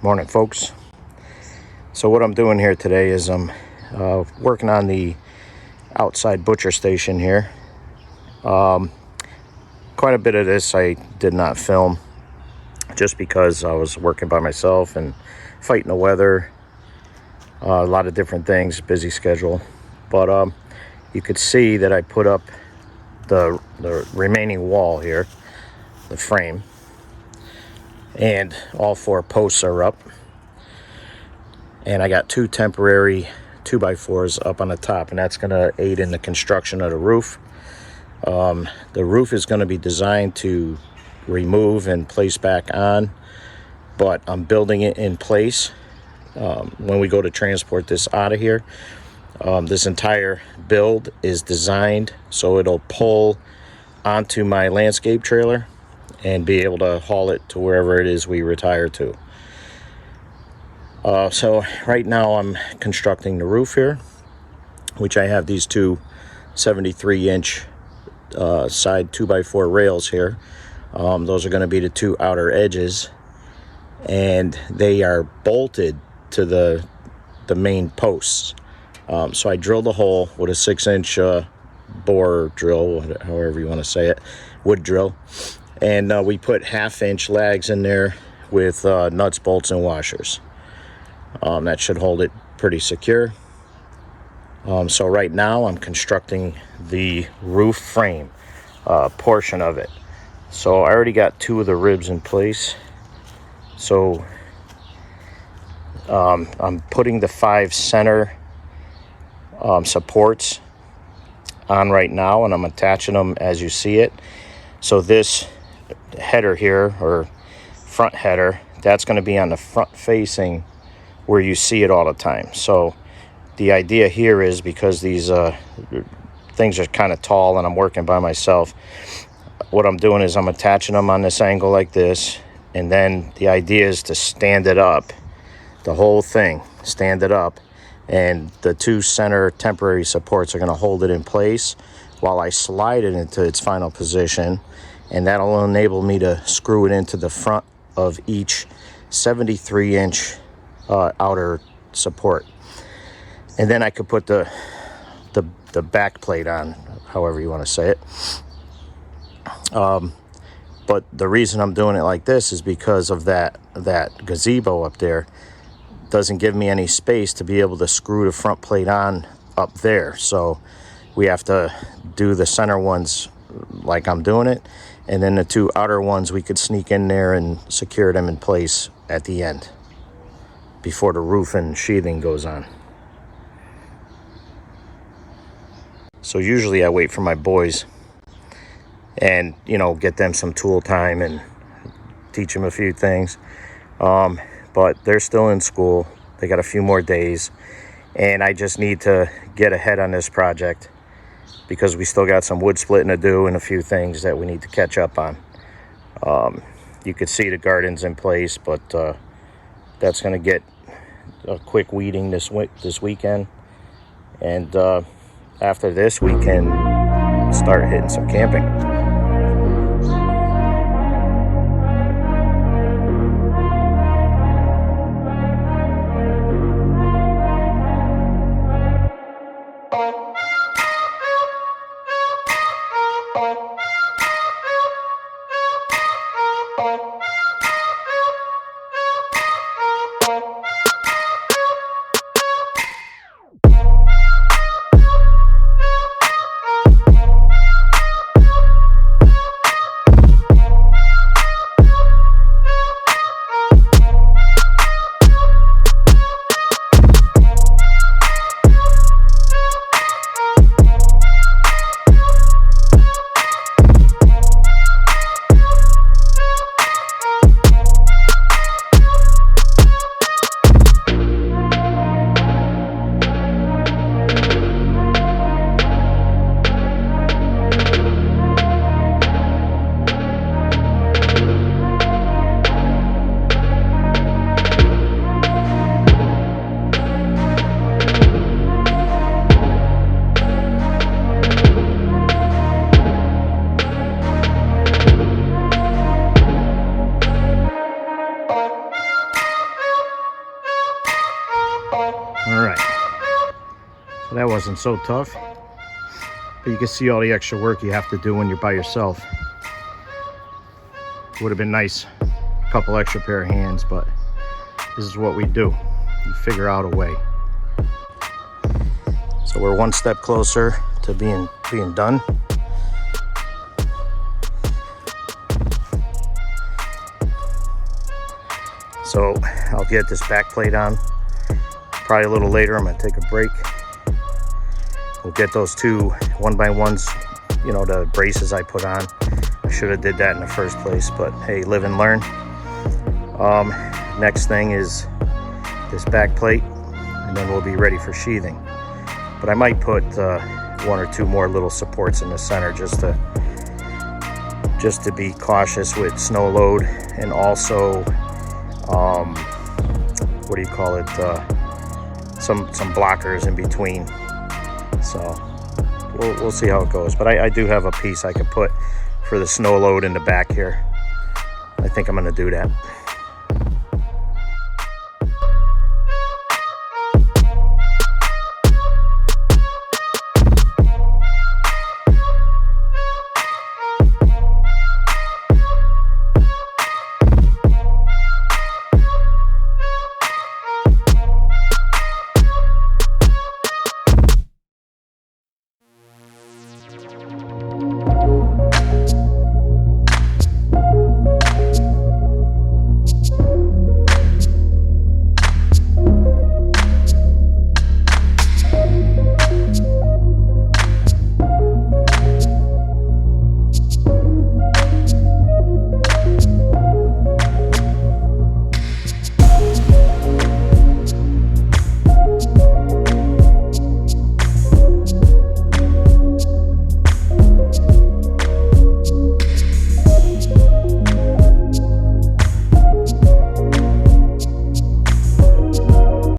Morning, folks. So what I'm doing here today is I'm working on the outside butcher station here. Quite a bit of this I did not film just because I was working by myself and fighting the weather, a lot of different things, busy schedule. But you could see that I put up the remaining wall here, the frame, and all 4 posts are up, and I got 2 temporary 2x4s up on the top, and that's going to aid in the construction of the roof. The roof is going to be designed to remove and place back on, but I'm building it in place when we go to transport this out of here. This entire build is designed so it'll pull onto my landscape trailer and be able to haul it to wherever it is we retire to. So right now I'm constructing the roof here, which I have these 2 73-inch side 2x4 rails here. Those are going to be the 2 outer edges, and they are bolted to the main posts. So I drilled a hole with a 6-inch bore drill, however you want to say it, wood drill. And we put 1/2-inch lags in there with nuts, bolts, and washers. That should hold it pretty secure. So right now I'm constructing the roof frame portion of it. So I already got 2 of the ribs in place. So I'm putting the 5 center supports on right now, and I'm attaching them as you see it. So this header here, or front header, that's going to be on the front facing where you see it all the time. So the idea here is, because these things are kind of tall and I'm working by myself, what I'm doing is I'm attaching them on this angle like this, and then the idea is to stand it up, the whole thing, stand it up, and the 2 center temporary supports are going to hold it in place while I slide it into its final position, and that'll enable me to screw it into the front of each 73-inch outer support. And then I could put the back plate on, however you want to say it. But the reason I'm doing it like this is because of that gazebo up there doesn't give me any space to be able to screw the front plate on up there. So we have to do the center ones like I'm doing it, and then the 2 outer ones we could sneak in there and secure them in place at the end before the roof and sheathing goes on. So usually I wait for my boys and, get them some tool time and teach them a few things. But they're still in school. They got a few more days, and I just need to get ahead on this project because we still got some wood splitting to do and a few things that we need to catch up on. You could see the garden's in place, but that's going to get a quick weeding this weekend. And after this, we can start hitting some camping. All right, so that wasn't so tough, but you can see all the extra work you have to do when you're by yourself. It would have been nice, a couple extra pair of hands, but this is what we do. You figure out a way. So we're one step closer to being done. So I'll get this back plate on. Probably a little later, I'm gonna take a break. We'll get those two 1x1s, you know, the braces I put on. I should have did that in the first place, but hey, live and learn. Next thing is this back plate, and then we'll be ready for sheathing. But I might put one or two more little supports in the center just to be cautious with snow load, and also what do you call it, some blockers in between. So we'll see how it goes, but I do have a piece I could put for the snow load in the back here. I think I'm going to do that.